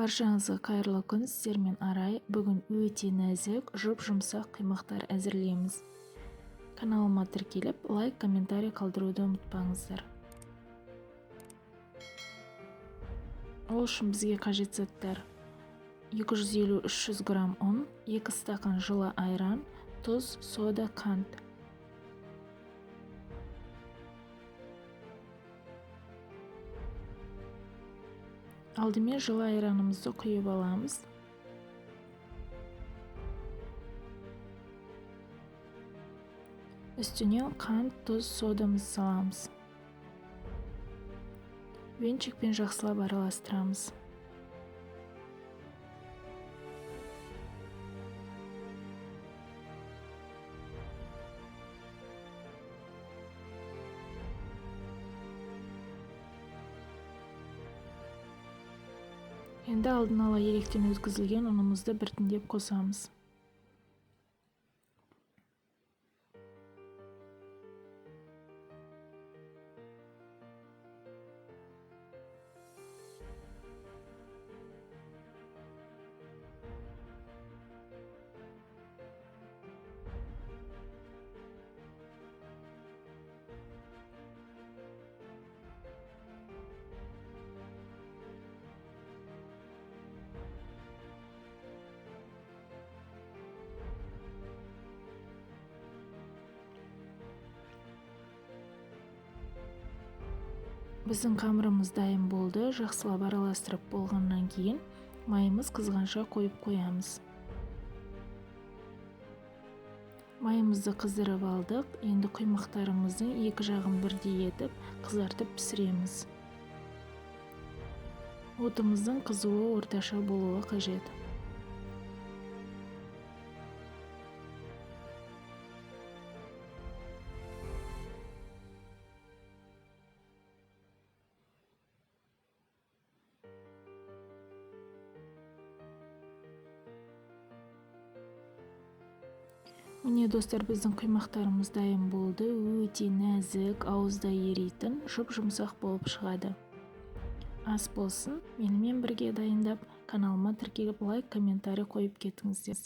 Баршаңызға қайырлы күн, сіздермен Арай. Бүгін өте нәзік, жұп-жұмсақ қимақтар әзірлейміз. Каналыма тіркеліп, лайк, комментарий қалдыруды ұмытпаңыздар. Ол үшін бізге қажет заттар: 250-300 грамм ұн, 2 стакан жылы айран, тұз, сода, қант. Алдымен жылы айранымызды құйып аламыз. Үстінен қант, тұз, содамызды саламыз. Венчикпен жақсылап араластырамыз. Енді алдын ала електен өткізілген ұнымызды біртіндеп қосамыз. Біздің қамырымыз дайын болды. Жақсылап араластырып болғаннан кейін майымыз қызғанша қойып қоямыз. Майымызды қыздырып алдық. Енді құймақтарымыздың екі жағын бірдей етіп қызартып пісіреміз. Отымыздың қызуы орташа болуы қажет. Міне достар, біздің құймақтарымыз дайын болды. Өте нәзік, ауызда еритін, жұп-жұмсақ болып шығады. Ас болсын, менімен бірге дайындап, каналыма тіркеліп, лайк, комментарий қойып кетіңіздер.